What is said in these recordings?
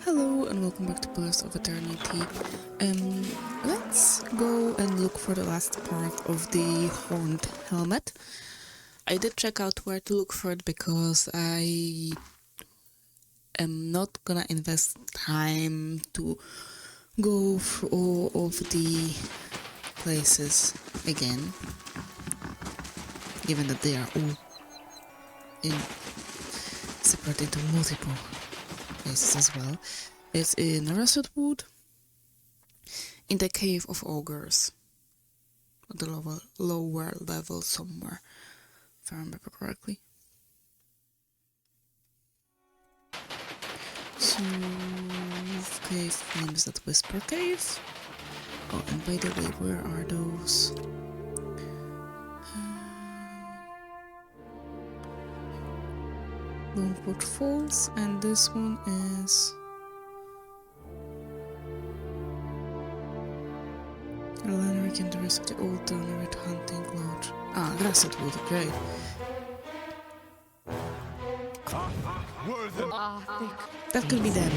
Hello and welcome back to Pillars of Eternity. Let's go and look for the last part of the horned helmet. I did check out where to look for it because I am not gonna invest time to go through all of the places again, given that they are all separate into multiple places as well. It's in Russet Wood, in the Cave of Ogres, at the lower level somewhere, if I remember correctly. So, cave names that Whisper Cave. Oh, and by the way, where are those? Longwood Falls, and this one is a landmark in the rest of the old Donerit hunting lodge. Ah, Russet Wood, great. That could be them.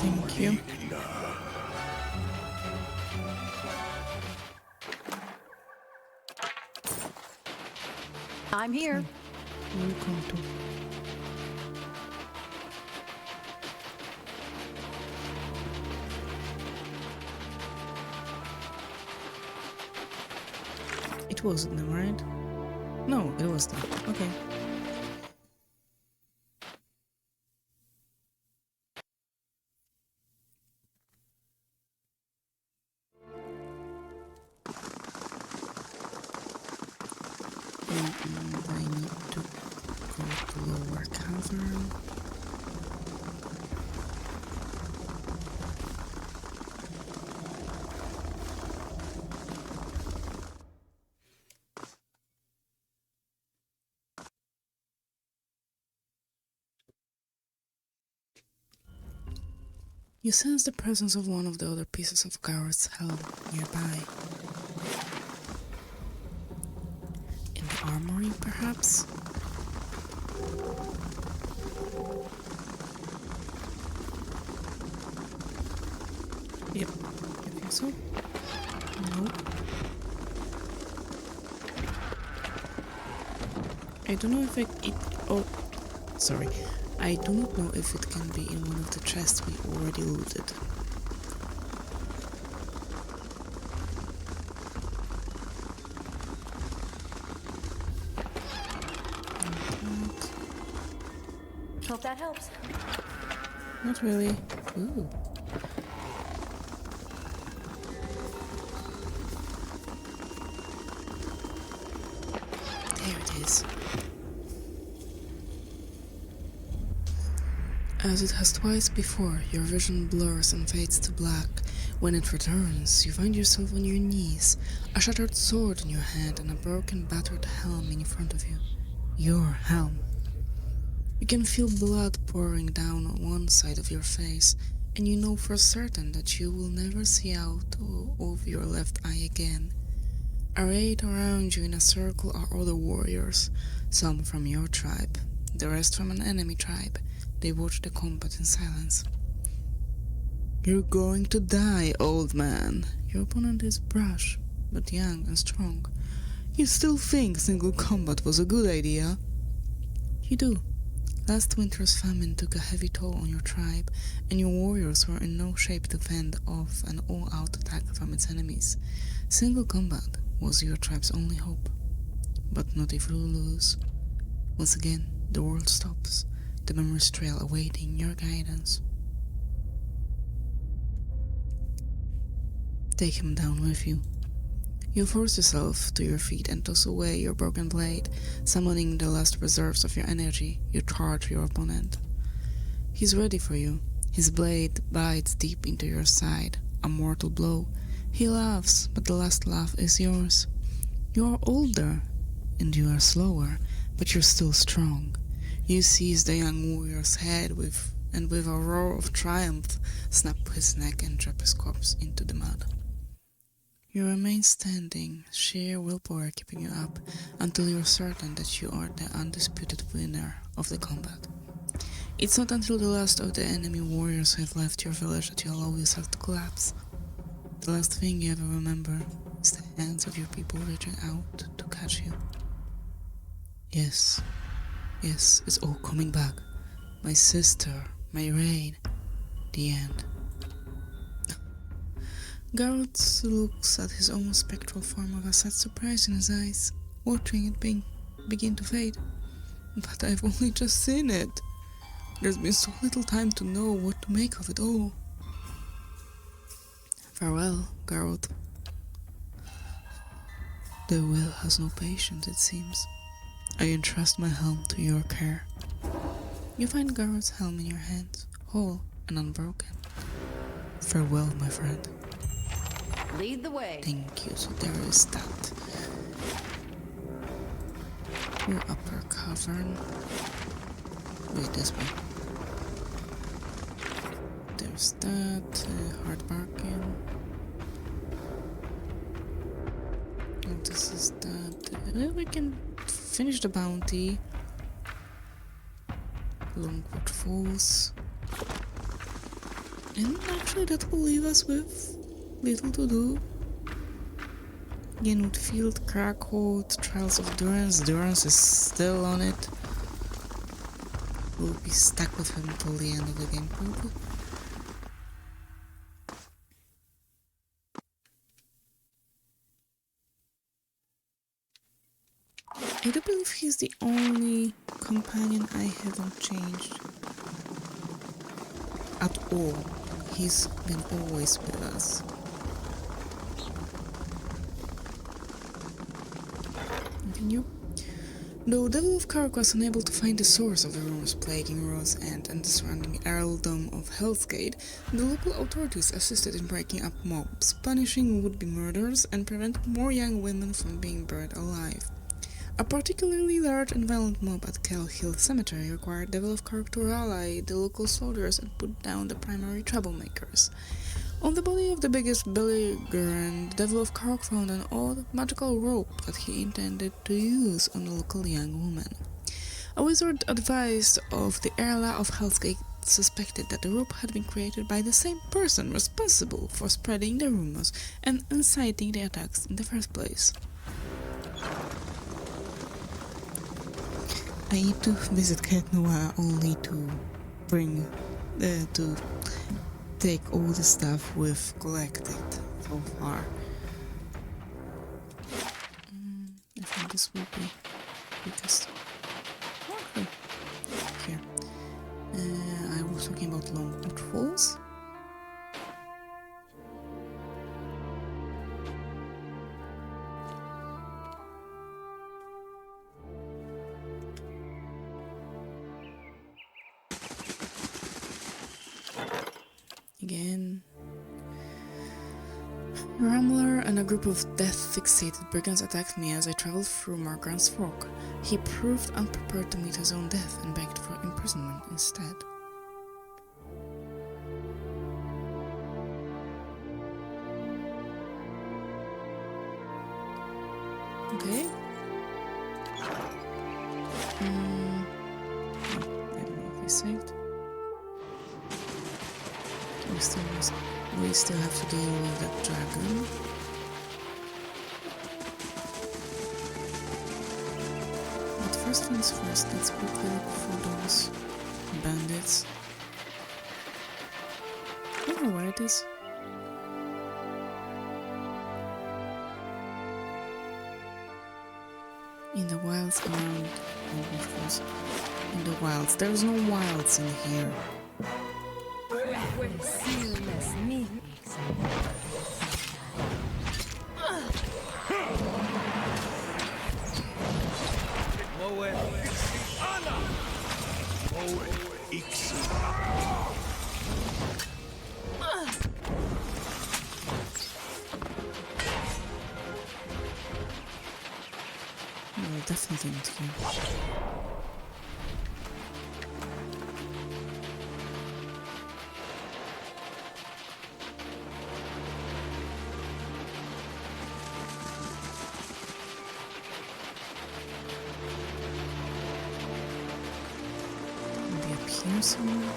Thank you. I'm here. Welcome to. It wasn't them, right? No, it was them. Okay. And I need to go to lower cavern. You sense the presence of one of the other pieces of Garrett's helm nearby. In the armory, perhaps? Yep, I think so. Nope. I don't know if oh, sorry. I do not know if it can be in one of the chests we already looted. Hope that helps. Not really. Ooh. There it is. As it has twice before, your vision blurs and fades to black. When it returns, you find yourself on your knees, a shattered sword in your hand and a broken, battered helm in front of you. Your helm. You can feel blood pouring down on one side of your face, and you know for certain that you will never see out of your left eye again. Arrayed around you in a circle are other warriors, some from your tribe, the rest from an enemy tribe. They watch the combat in silence. You're going to die, old man. Your opponent is brash, but young and strong. You still think single combat was a good idea? You do. Last winter's famine took a heavy toll on your tribe, and your warriors were in no shape to fend off an all-out attack from its enemies. Single combat was your tribe's only hope. But not if you lose. Once again, the world stops, the memories trail awaiting your guidance. Take him down with you. You force yourself to your feet and toss away your broken blade. Summoning the last reserves of your energy, you charge your opponent. He's ready for you. His blade bites deep into your side, a mortal blow. He laughs, but the last laugh is yours. You are older, and you are slower, but you're still strong. You seize the young warrior's head and with a roar of triumph snap his neck and drop his corpse into the mud. You remain standing, sheer willpower keeping you up, until you're certain that you are the undisputed winner of the combat. It's not until the last of the enemy warriors have left your village that you allow yourself to collapse. The last thing you ever remember is the hands of your people reaching out to catch you. Yes, it's all coming back. My sister, my rain, the end. Garrett looks at his own spectral form with a sad surprise in his eyes, watching it begin to fade. But I've only just seen it. There's been so little time to know what to make of it all. Farewell, Garrett. The will has no patience, it seems. I entrust my helm to your care. You find Garrett's helm in your hands, whole and unbroken. Farewell, my friend. Lead the way. Thank you, so there is that. Your upper cavern. Wait, this way. There's that, hard bargain. And this is that. We can finish the bounty. Longwood Falls. And actually that will leave us with little to do. Again, Woodfield, Crackhold, Trials of Durance. Durance is still on it. We'll be stuck with him till the end of the game, probably. I do believe he's the only companion I haven't changed at all. He's been always with us. Continue. Though Devil of Kark was unable to find the source of the rumors plaguing Rose End and the surrounding earldom of Hellsgate, the local authorities assisted in breaking up mobs, punishing would-be murderers, and preventing more young women from being buried alive. A particularly large and violent mob at Kell Hill Cemetery required Devil of Kark to rally the local soldiers and put down the primary troublemakers. On the body of the biggest belligerent, Devil of Kark found an odd, magical rope that he intended to use on a local young woman. A wizard advised of the Erla of Hellsgate suspected that the rope had been created by the same person responsible for spreading the rumors and inciting the attacks in the first place. I need to visit Ket Noir only to bring, to take all the stuff we've collected so far. I think this will be quickest. Okay. Here. I was talking about Longwood Falls. Again. Ramler and a group of death-fixated brigands attacked me as I traveled through Margrand's Fork. He proved unprepared to meet his own death and begged for imprisonment instead. Okay. I don't know if we saved. We still have to deal with that dragon. But first things first, let's quickly look for those bandits. I don't know where it is. In the wilds around... Oh, of course. In the wilds. There's no wilds in here. will definitely not here. Maybe up here somewhere?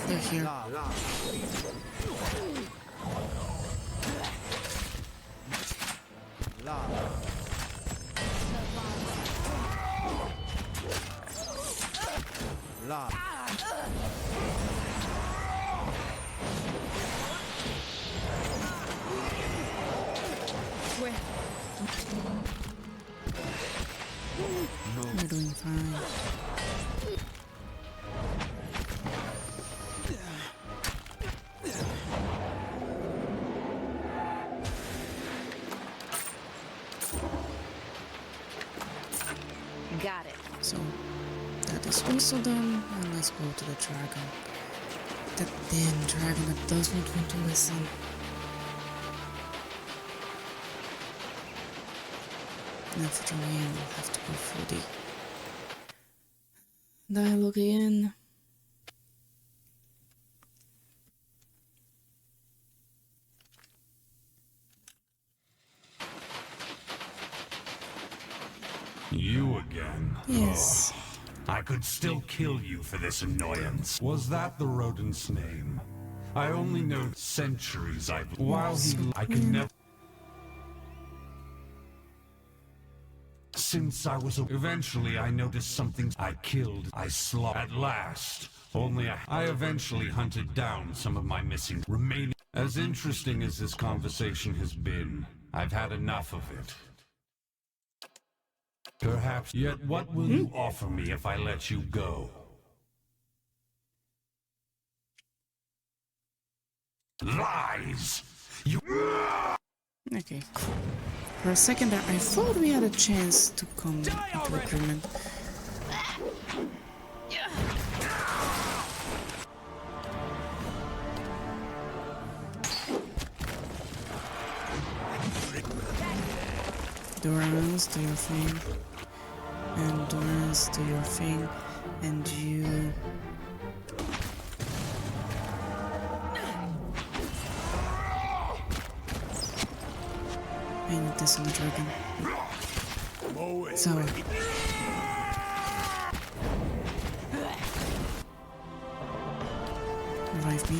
They're here. We're doing fine. Got it. So, that is also done, and let's go to the dragon. That damn dragon that does not want to listen. Unfortunately, I will have to go through the dialogue again. You again? Yes. Oh, I could still kill you for this annoyance. Was that the rodent's name? I only know centuries I can never... Since I was eventually I noticed something I killed, I slaughtered. At last, only I eventually hunted down some of my missing remaining. As interesting as this conversation has been, I've had enough of it. Perhaps, yet what will you offer me if I let you go? Lies! You... Okay. For a second there, I thought we had a chance to come into agreement. Durans, do your thing. And Durans, do your thing. And you... I need this on the dragon. So... revive me.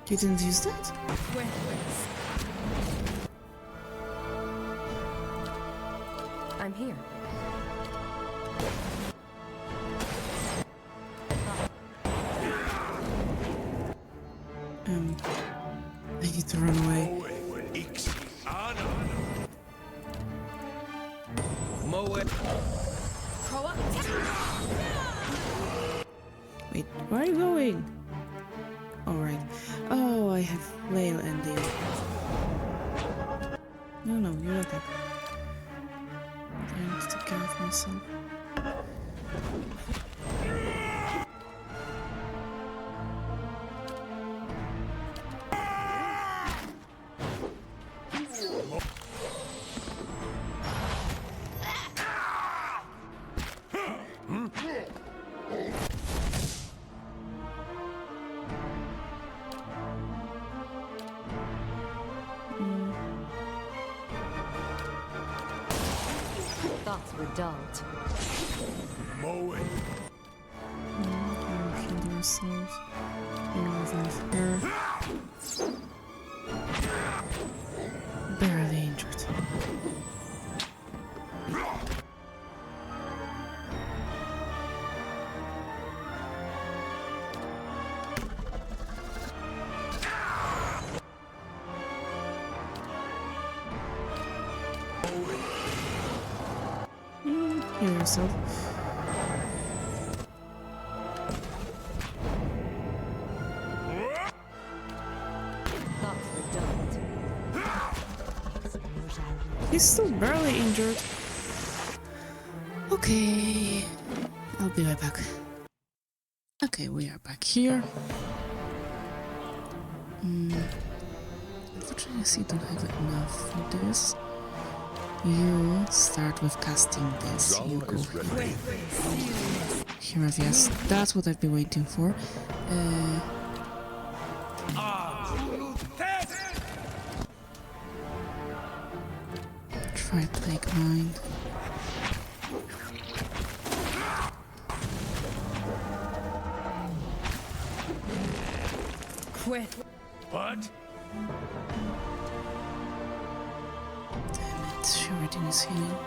You didn't use that? I'm here. I need to run away. Wait, where are you going? Alright. Oh, I have whale ending. No, you're not that. I need to take care of myself. Thoughts were dulled. Heal ourselves. Revive her. Barely injured. Heal yourself. Thoughts were dulled. He's still barely injured. Okay. I'll be right back. Okay, we are back here. Unfortunately, I see I don't have enough for this. You start with casting this. You go here. Here, yes, that's what I've been waiting for. Try Plague Mind. What? Damn it, she already needs healing.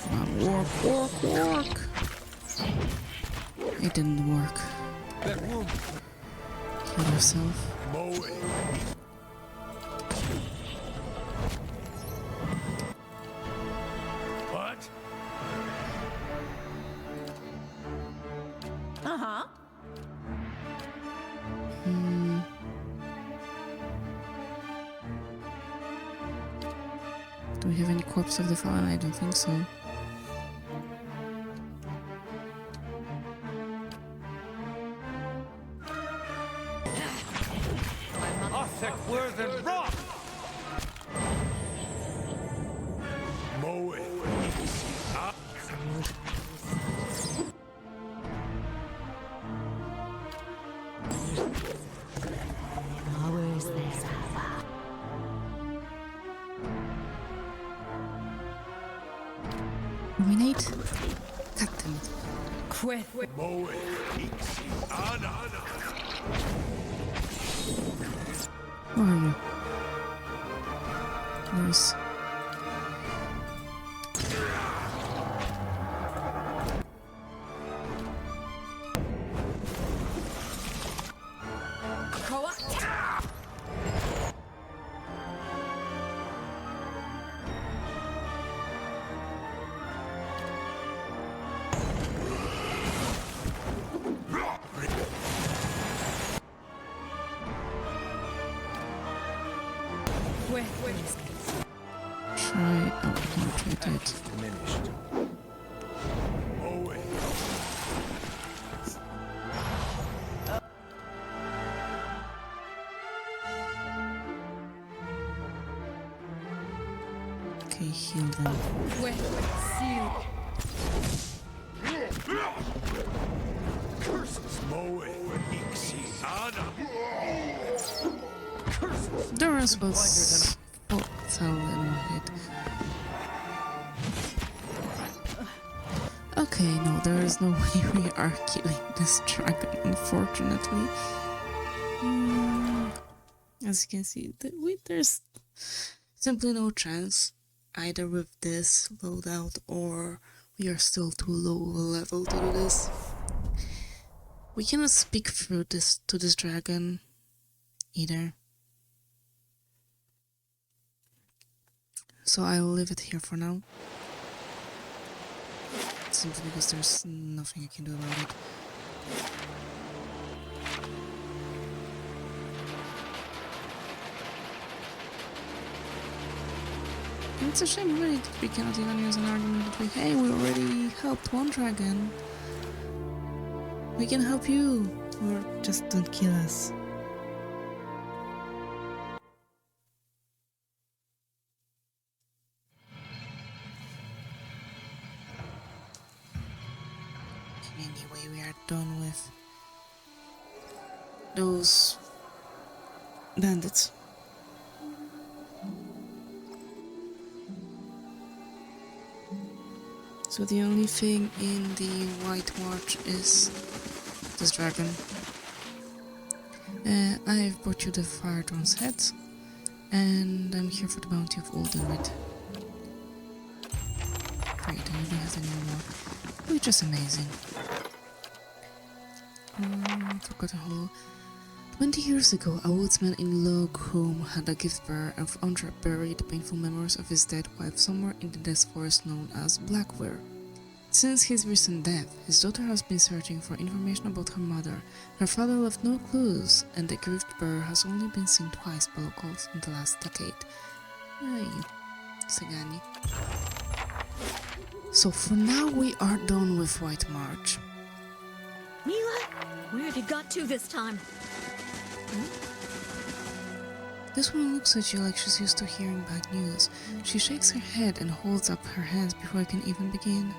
Come on, work! It didn't work. Heal yourself. What? Do we have any corpse of the fallen? I don't think so. Ruinate? Cut them. Where are you? Where's... Try... Oh, no, try that. Okay, heal them. Durance was... Oh, fell in my head. Okay, no, there is no way we are killing this dragon, unfortunately. As you can see, there's simply no chance, either with this loadout or we are still too low of a level to do this. We cannot speak through this to this dragon either. So I'll leave it here for now. Simply because there's nothing I can do about it. And it's a shame really that we cannot even use an argument that hey, we already helped one dragon. We can help you. Or just don't kill us. Anyway, we are done with those bandits. So the only thing in the White Watch is this dragon. I've brought you the Fire Drone's head, and I'm here for the bounty of all the red. Great, I don't have any more. Which is amazing. Forgotten Hollow. 20 years ago, a woodsman in Logholm had a gift bearer of Andra buried the painful memories of his dead wife somewhere in the dense forest known as Blackware. Since his recent death, his daughter has been searching for information about her mother. Her father left no clues, and the gift bearer has only been seen twice by locals in the last decade. Ay, Sagani. So for now we are done with White March. Mila, where have you got to this time? This woman looks at you like she's used to hearing bad news. She shakes her head and holds up her hands before I can even begin.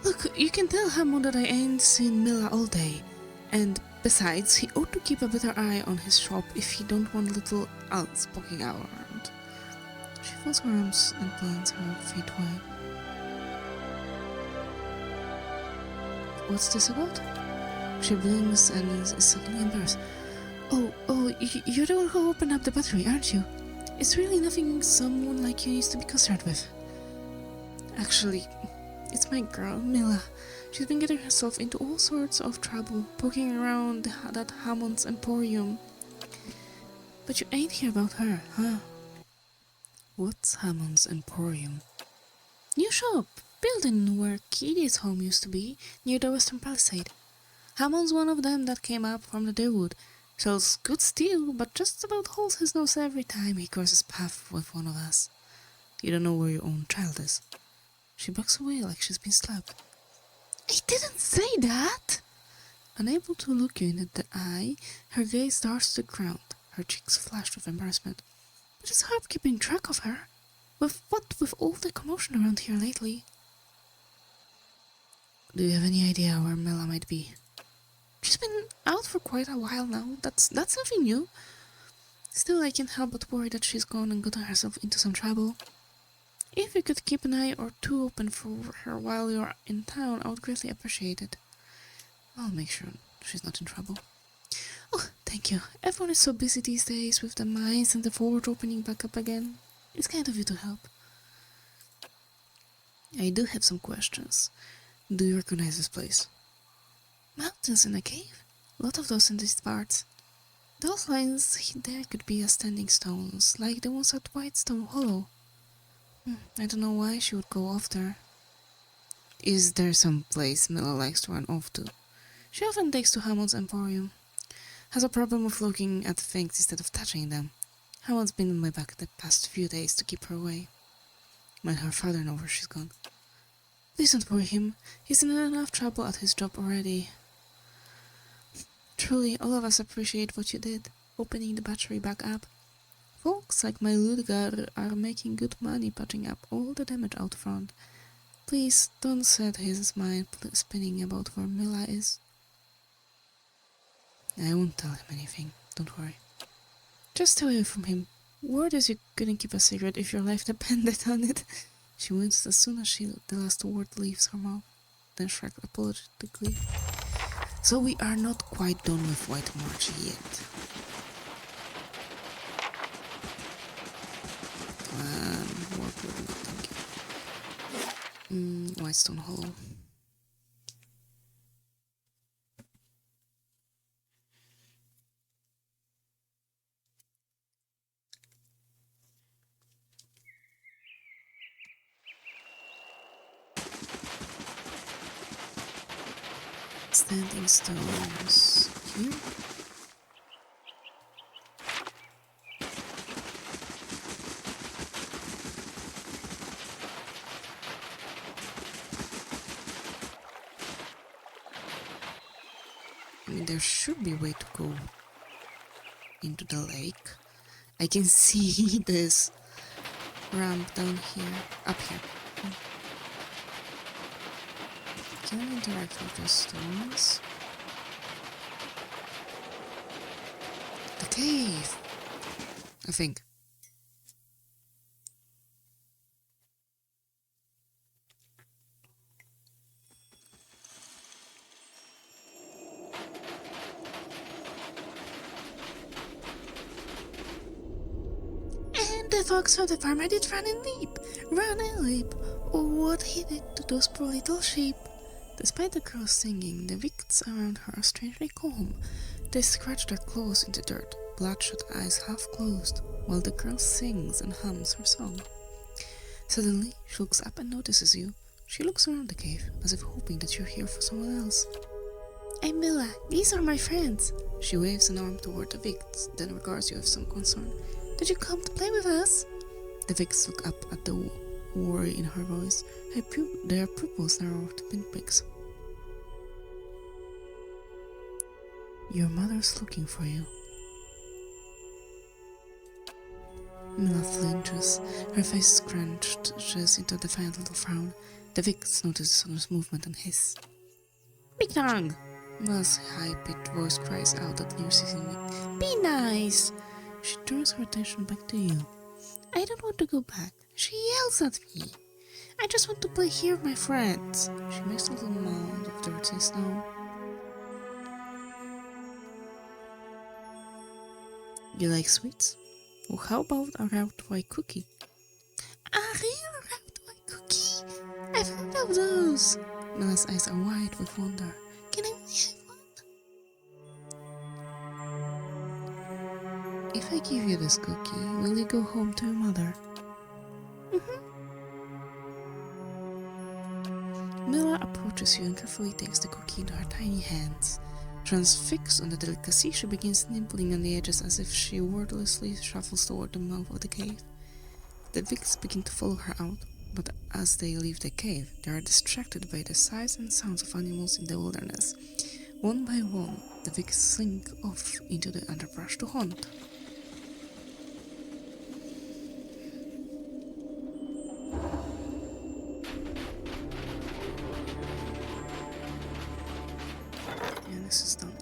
Look, you can tell Hammond that I ain't seen Mila all day. And besides, he ought to keep a better eye on his shop if he don't want little ants poking out around. She folds her arms and plants her feet wide. What's this about? She blinks and is suddenly embarrassed. Oh, you're the one who opened up the battery, aren't you? It's really nothing someone like you needs to be concerned with. Actually, it's my girl, Mila. She's been getting herself into all sorts of trouble, poking around that Hammond's Emporium. But you ain't hear about her, huh? What's Hammond's Emporium? New shop, building where Kitty's home used to be, near the Western Palisade. Hammond's one of them that came up from the Deerwood. Sells good steel, but just about holds his nose every time he crosses path with one of us. You don't know where your own child is. She backs away like she's been slapped. I didn't say that! Unable to look you in the eye, her gaze darts to the ground. Her cheeks flashed with embarrassment. But it's hard keeping track of her. With all the commotion around here lately. Do you have any idea where Mela might be? She's been out for quite a while now. That's nothing new. Still, I can't help but worry that she's gone and gotten herself into some trouble. If you could keep an eye or two open for her while you're in town, I would greatly appreciate it. I'll make sure she's not in trouble. Oh, thank you. Everyone is so busy these days with the mines and the forge opening back up again. It's kind of you to help. I do have some questions. Do you recognize this place? Mountains in a cave? A lot of those in these parts. Those lines there could be as standing stones, like the ones at Whitestone Hollow. I don't know why she would go off there. Is there some place Mila likes to run off to? She often takes to Hammond's Emporium. Has a problem with looking at things instead of touching them. Hammond's been on my back the past few days to keep her away. Might her father know where she's gone. Please don't worry him. He's in enough trouble at his job already. Truly, all of us appreciate what you did, opening the battery back up. Folks like my Ludgar are making good money patching up all the damage out front. Please don't set his mind spinning about where Mila is. I won't tell him anything, don't worry. Just stay away from him. Word is you couldn't keep a secret if your life depended on it. She winced as soon as the last word leaves her mouth, then shrugged apologetically. So we are not quite done with White March yet. What were we thinking? Whitestone Hollow. Standing stones here. I mean, there should be a way to go into the lake. I can see this ramp down here, up here. Can I interact with the stones? The cave! I think. And the fox from the farmer did run and leap. Oh, what he did to those poor little sheep. Despite the girl singing, the victims around her are strangely calm. They scratch their claws in the dirt, bloodshot eyes half closed, while the girl sings and hums her song. Suddenly, she looks up and notices you. She looks around the cave, as if hoping that you're here for someone else. I'm Mila. These are my friends. She waves an arm toward the victims, then regards you with some concern. Did you come to play with us? The victims look up at the worry in her voice. Their pupils narrowed to pinpricks. Your mother's looking for you. Mila flinches, her face scrunches into a defiant little frown. The Vix notices the son's movement and hiss. Big tongue! Mila's high-pitched voice cries out at near-ceasing. Be nice! She turns her attention back to you. I don't want to go back. She yells at me. I just want to play here with my friends. She makes a little mound of dirty snow. You like sweets? Well, how about a route white cookie? A real route white cookie? I've heard of those. Mila's eyes are wide with wonder. Can I have one? If I give you this cookie, will you go home to your mother? Mila approaches you and carefully takes the cookie into her tiny hands. Transfixed on the delicacy, she begins nibbling on the edges as if she wordlessly shuffles toward the mouth of the cave. The Vix begin to follow her out, but as they leave the cave, they are distracted by the sights and sounds of animals in the wilderness. One by one, the Vix slink off into the underbrush to hunt. This is done.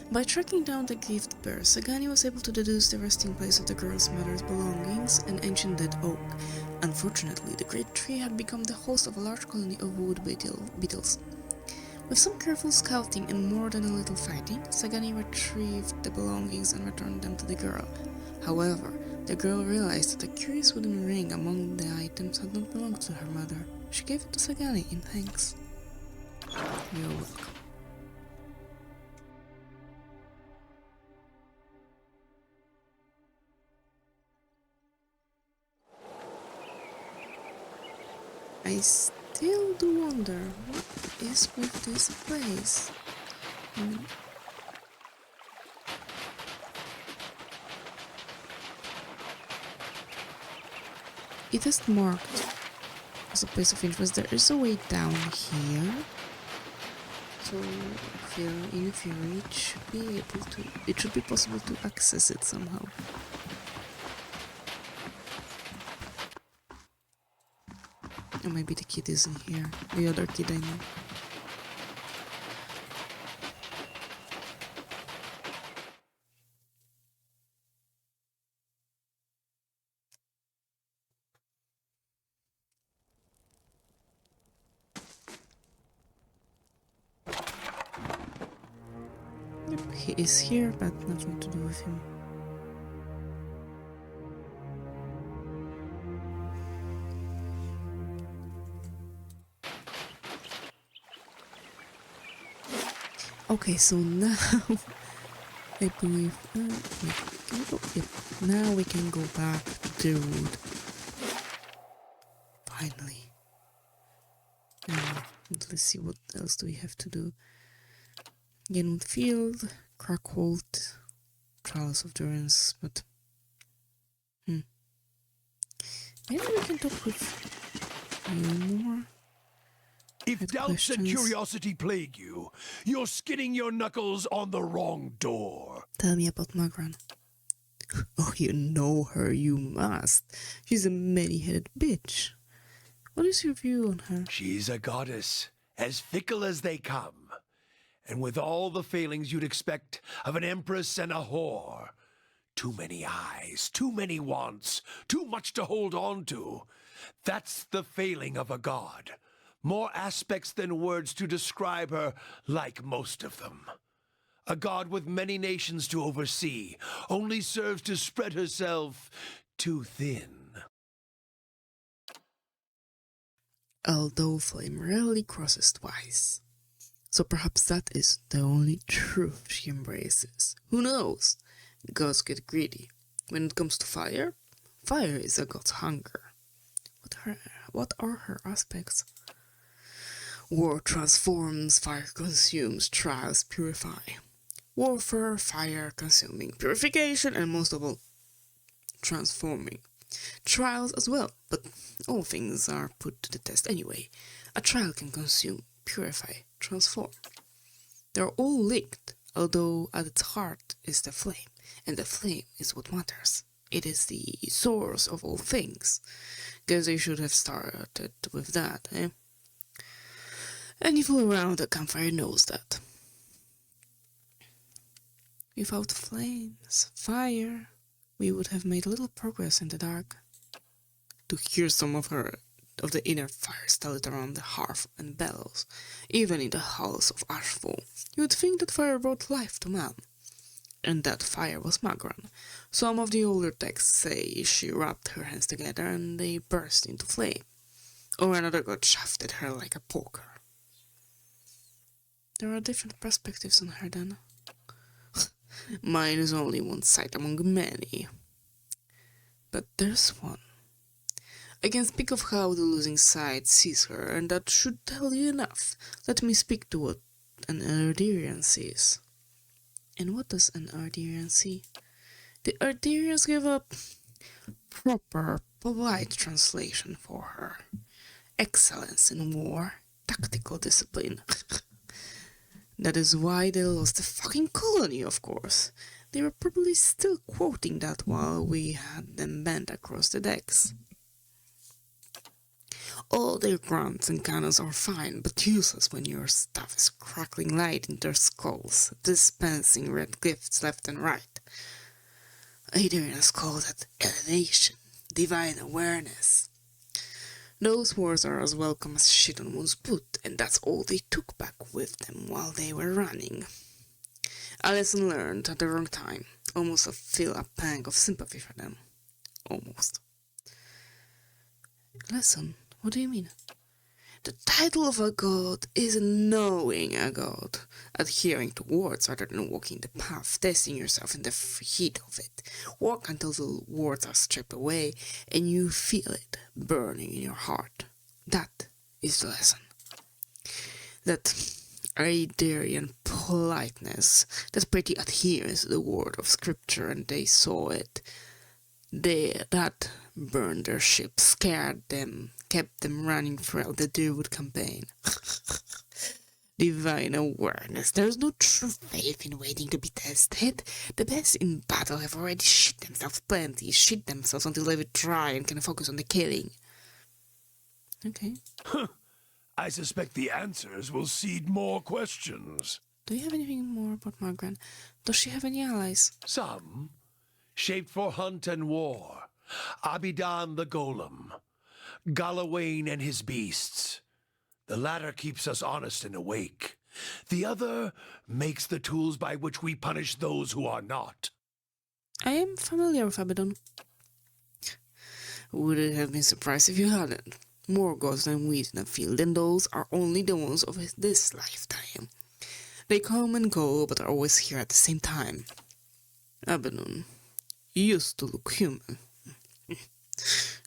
By tracking down the gift bear, Sagani was able to deduce the resting place of the girl's mother's belongings, an ancient dead oak. Unfortunately, the great tree had become the host of a large colony of wood beetles. With some careful scouting and more than a little fighting, Sagani retrieved the belongings and returned them to the girl. However, the girl realized that a curious wooden ring among the items had not belonged to her mother. She gave it to Sagani in thanks. You're welcome. I still do wonder what is with this place. It is marked as a place of interest. There is a way down here. So in theory it should be possible to access it somehow. Or maybe the kid isn't here. The other kid I know. Yep, he is here, but nothing to do with him. Okay, so now I believe wait, can we go? Yep. Now we can go back to the road. Finally. Let's see what else do we have to do. Genwood Field, Crackhold, Trials of Durance, but maybe we can talk with you more. If doubts and curiosity plague you, you're skidding your knuckles on the wrong door. Tell me about Magran. Oh, you know her, you must. She's a many-headed bitch. What is your view on her? She's a goddess, as fickle as they come, and with all the failings you'd expect of an empress and a whore. Too many eyes, too many wants, too much to hold on to. That's the failing of a god. More aspects than words to describe her, like most of them. A god with many nations to oversee, only serves to spread herself too thin. Although flame rarely crosses twice. So perhaps that is the only truth she embraces. Who knows? Gods get greedy. When it comes to fire, fire is a god's hunger. What are her aspects? War transforms, fire consumes, trials purify. Warfare, fire consuming, purification, and most of all, transforming. Trials as well, but all things are put to the test anyway. A trial can consume, purify, transform. They're all linked, although at its heart is the flame, and the flame is what matters. It is the source of all things. Guess I should have started with that, eh? Any fool around the campfire knows that. Without flames, fire, we would have made little progress in the dark. To hear some of the inner fires tell it around the hearth and bellows, even in the halls of Ashfall, you would think that fire brought life to man. And that fire was Magran. Some of the older texts say she rubbed her hands together and they burst into flame, or another god shafted her like a poker. There are different perspectives on her then. Mine is only one side among many. But there's one. I can speak of how the losing side sees her, and that should tell you enough. Let me speak to what an Arderian sees. And what does an Arderian see? The Arderians give a proper, polite translation for her. Excellence in war, tactical discipline. That is why they lost the fucking colony, of course. They were probably still quoting that while we had them bent across the decks. All their grunts and cannons are fine, but useless when your stuff is crackling light in their skulls, dispensing red gifts left and right. Adrians call that elevation, divine awareness. Those words are as welcome as shit on one's boot, and that's all they took back with them while they were running. A lesson learned at the wrong time. Almost I feel a pang of sympathy for them. Almost. Lesson? What do you mean? The title of a god is knowing a god, adhering to words rather than walking the path, testing yourself in the heat of it. Walk until the words are stripped away and you feel it burning in your heart. That is the lesson. That Adarian politeness, that pretty adherence to the word of scripture, and they saw it. That burned their ship, scared them, kept them running throughout the Deerwood campaign. Divine awareness. There's no true faith in waiting to be tested. The best in battle have already shit themselves plenty, shit themselves until they would try and can focus on the killing. Okay. I suspect the answers will seed more questions. Do you have anything more about Margaret? Does she have any allies? Some, shaped for hunt and war. Abidan the Golem, Galawain and his beasts. The latter keeps us honest and awake. The other makes the tools by which we punish those who are not. I am familiar with Abaddon. Wouldn't have been surprised if you hadn't. More gods than wheat in a field, and those are only the ones of this lifetime. They come and go, but are always here at the same time. Abaddon used to look human.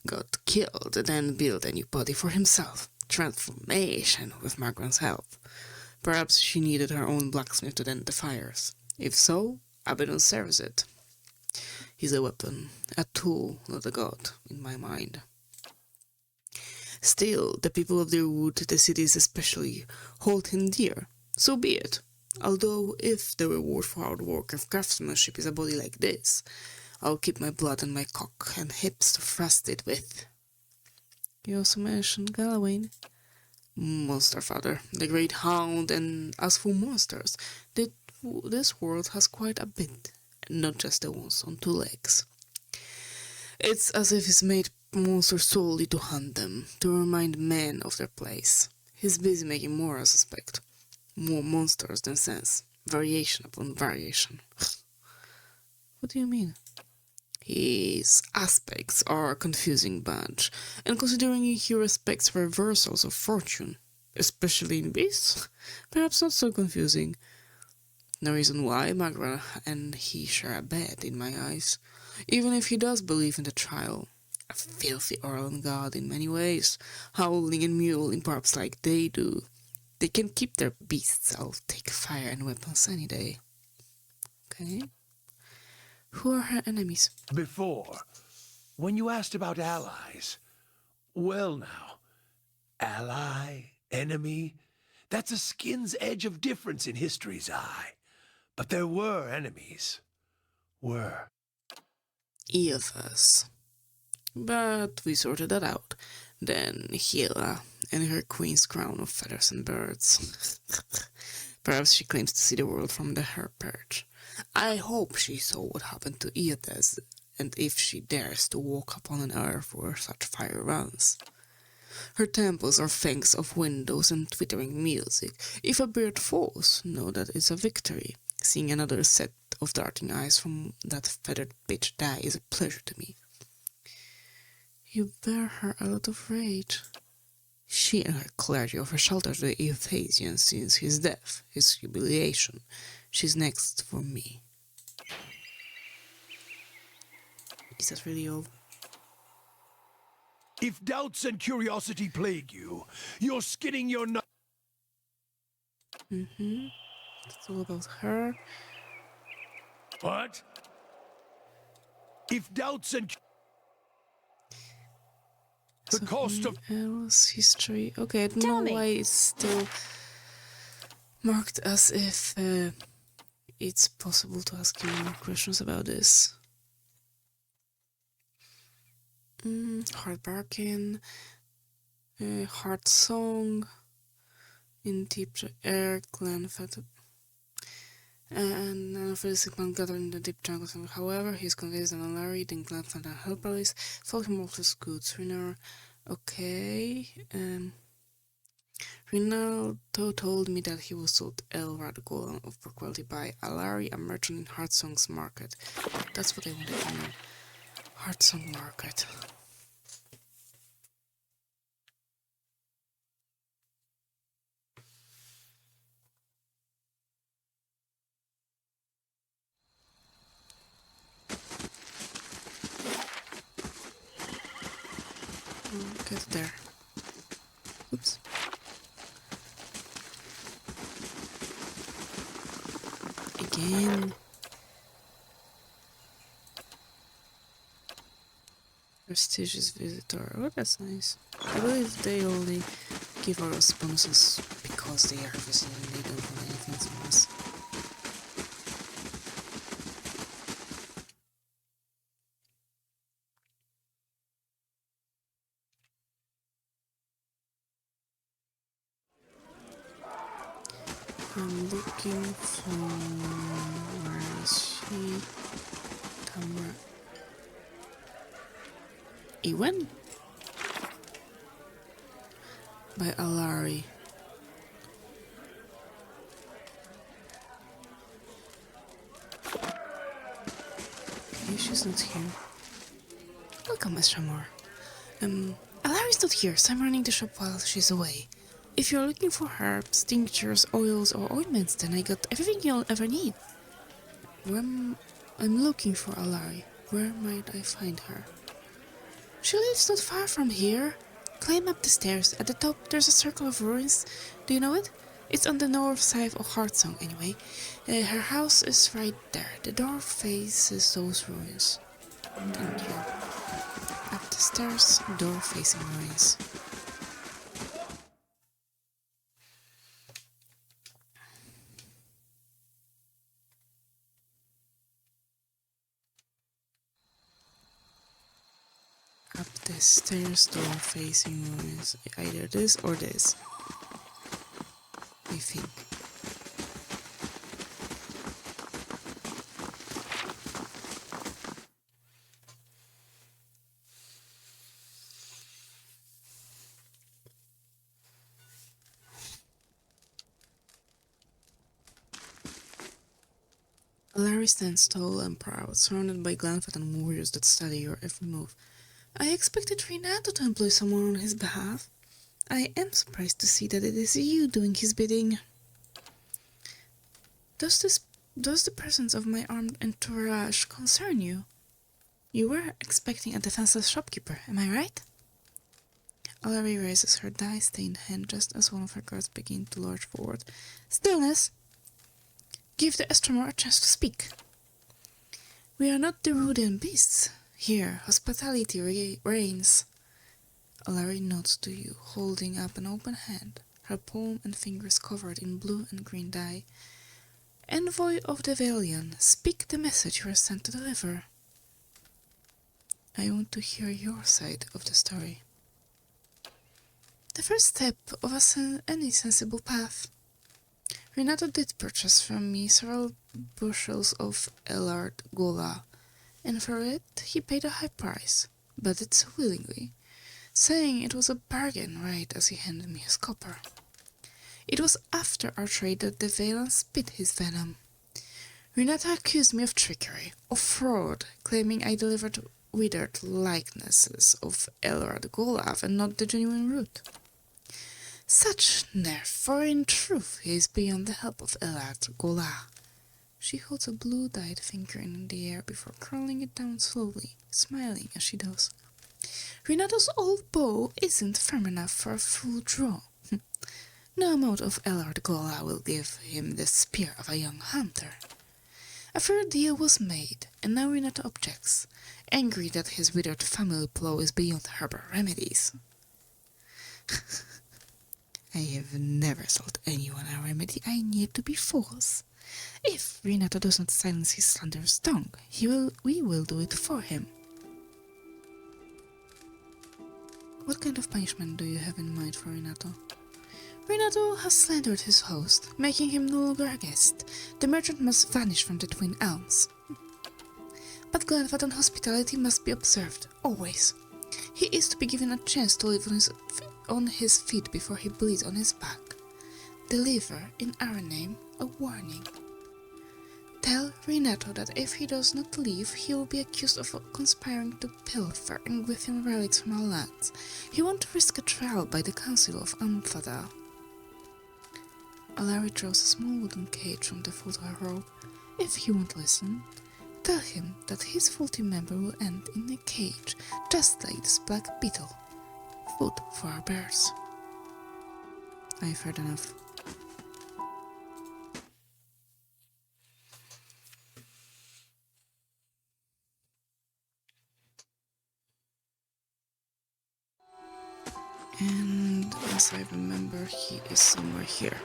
Got killed, then built a new body for himself. Transformation with Margaret's help. Perhaps she needed her own blacksmith to tend the fires. If so, Abaddon serves it. He's a weapon, a tool, not a god, in my mind. Still, the people of Deerwood, the cities especially, hold him dear. So be it. Although, if the reward for hard work and craftsmanship is a body like this, I'll keep my blood and my cock and hips to thrust it with. You also mentioned Galawain. Monster Father, the great hound, and as for monsters, this world has quite a bit, not just the ones on two legs. It's as if he's made monsters solely to hunt them, to remind men of their place. He's busy making more, I suspect. More monsters than sense. Variation upon variation. What do you mean? His aspects are a confusing bunch, and considering he respects reversals of fortune, especially in beasts, perhaps not so confusing. No reason why Magra and he share a bed in my eyes, even if he does believe in the trial. A filthy Orlan god in many ways, howling and mewling perhaps like they do. They can keep their beasts, I'll take fire and weapons any day. Okay. Who are her enemies? Before, When you asked about allies, well now, ally, enemy, that's a skin's edge of difference in history's eye. But there were enemies. Were. Evas. But we sorted that out. Then Hela and her queen's crown of feathers and birds. Perhaps she claims to see the world from her perch. I hope she saw what happened to Eodes, and if she dares to walk upon an earth where such fire runs. Her temples are fangs of windows and twittering music. If a bird falls, know that it's a victory. Seeing another set of darting eyes from that feathered bitch die is a pleasure to me. You bear her a lot of rage. She and her clergy offer shelter to the Euphasian since his death, his humiliation. She's next for me. Is that really all? If doubts and curiosity plague you, you're skinning your nut. It's all about her. What? If doubts and the cost of else history. Okay, I don't Tell know me. why it's still marked as if it's possible to ask you more questions about this. Heart barking, heart song, in deep air, clan fat. And none of the sick man gathered in the deep jungles. However, he is convinced that Larry, then Glenn found and Helperlis, sold him off his goods. Renner, okay. Rinaldo told me that he was sold El Radical of poor quality by Alari, a merchant in Heartsong's market. That's what I wanted to know. Heartsong market. Get there. Oops. Again. Prestigious visitor. Oh, that's nice. I believe they only give us bonuses because they are visiting and they don't want anything from us. I'm looking for... where is she? Tamra. Ewen? By Alari. Okay, she's not here. Welcome, Miss Shamor. Alari's not here, so I'm running the shop while she's away. If you're looking for herbs, tinctures, oils, or ointments, then I got everything you'll ever need. I'm looking for Alari. Where might I find her? She lives not far from here. Climb up the stairs. At the top, there's a circle of ruins. Do you know it? It's on the north side of Heartsong, anyway. Her house is right there. The door faces those ruins. Thank you. Up the stairs, door facing ruins. Up the stairs, door facing ruins. Either this or this. I think. Larry stands tall and proud, surrounded by Glenfat and warriors that study your every move. I expected Renato to employ someone on his behalf. I am surprised to see that it is you doing his bidding. Does the presence of my armed entourage concern you? You were expecting a defenseless shopkeeper, am I right? Alari raises her dye-stained hand just as one of her guards begin to lurch forward. Stillness! Give the Estromor a chance to speak. We are not the Rudian beasts. Here, hospitality reigns. Larry nods to you, holding up an open hand, her palm and fingers covered in blue and green dye. Envoy of the Valiant, speak the message you are sent to deliver. I want to hear your side of the story. The first step of any sensible path. Renato did purchase from me several bushels of Ellard Gola, and for it he paid a high price, but it willingly, saying it was a bargain right as he handed me his copper. It was after our trade that the Valen spit his venom. Renata accused me of trickery, of fraud, claiming I delivered withered likenesses of Elrod Golaf and not the genuine root. Such nerve, for in truth he is beyond the help of Elrod Gola. She holds a blue-dyed finger in the air before curling it down slowly, smiling as she does. Renato's old bow isn't firm enough for a full draw. No amount of Elrod Gola will give him the spear of a young hunter. A fair deal was made, and now Renato objects, angry that his withered family plow is beyond her remedies. I have never sold anyone a remedy I need to be false. If Renato does not silence his slanderous tongue, we will do it for him. What kind of punishment do you have in mind for Renato? Renato has slandered his host, making him no longer a guest. The merchant must vanish from the Twin Elms. But Glenfathan hospitality must be observed, always. He is to be given a chance to live on his feet before he bleeds on his back. Deliver, in our name, a warning. Tell Renato that if he does not leave, he will be accused of conspiring to pilfer and with him relics from our lands. He won't risk a trial by the Council of Amphadal. Alari draws a small wooden cage from the foot of her robe. If he won't listen, tell him that his faulty member will end in a cage, just like this black beetle. Food for our bears. I've heard enough. And as I remember, he is somewhere here.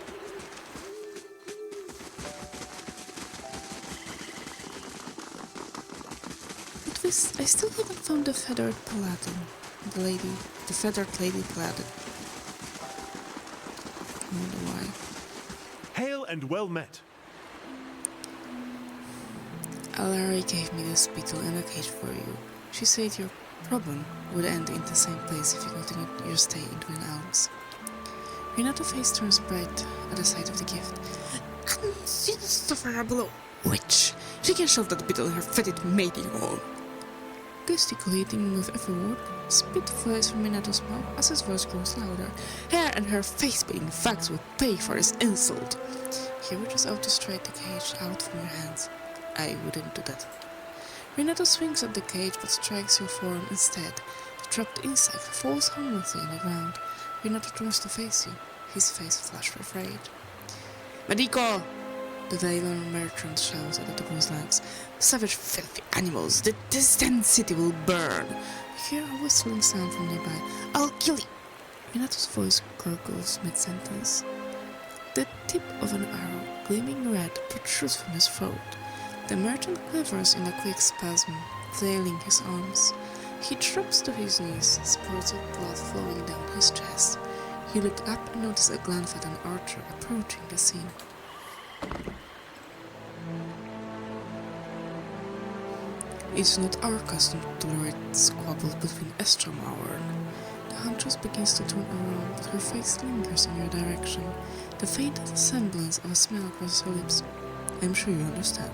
But I still haven't found the feathered paladin. The feathered lady paladin. I wonder why. Hail and well met. Alari gave me this beetle in a cage for you. She said your problem would end in the same place if you continued your stay in Twin Elms. Renato's face turns bright at the sight of the gift. Insufferable witch! She can shove that beetle in her fetid mating hole! Gesticulating with every word, spit flies from Renato's mouth as his voice grows louder. Hair and her face being facts would pay for this insult. He reaches out to strike the cage out from your hands. I wouldn't do that. Renato swings at the cage but strikes your forearm instead. The trapped insect falls harmlessly on the ground. Renato turns to face you, his face flushed with rage. Medico! The Valen merchant shouts at the top of his lungs. Savage, filthy animals! The distant city will burn! You hear a whistling sound from nearby. I'll kill you! Renato's voice gurgles mid-sentence. The tip of an arrow, gleaming red, protrudes from his throat. The merchant quivers in a quick spasm, flailing his arms. He drops to his knees, spurts of blood flowing down his chest. You look up and notice a Glenfathan archer approaching the scene. It's not our custom to tolerate squabbles between Estramauer. The huntress begins to turn around, but her face lingers in your direction, the faintest semblance of a smile across her lips. I'm sure you understand.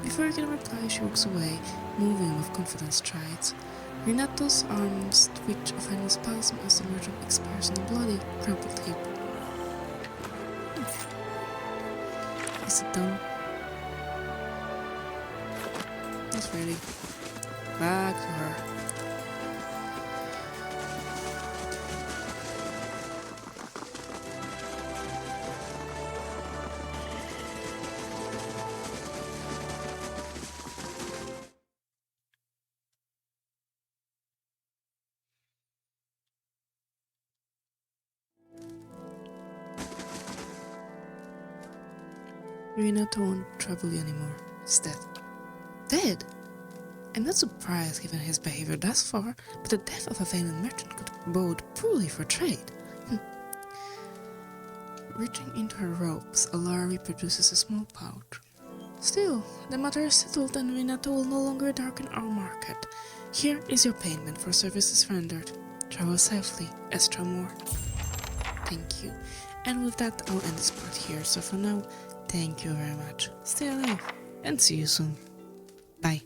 Before you can reply, she walks away, moving with confident strides. Renato's arms twitch a final spasm as the merchant expires in a bloody, crumpled heap. Is it done? Not really. Back to her. Renato won't trouble you anymore. He's dead. Dead? I'm not surprised given his behavior thus far, but the death of a valiant merchant could bode poorly for trade. Reaching into her robes, Alari produces a small pouch. Still, the matter is settled and Renato will no longer darken our market. Here is your payment for services rendered. Travel safely, Estramore. Thank you. And with that, I'll end this part here. So for now, thank you very much. Stay alive, and see you soon. Bye.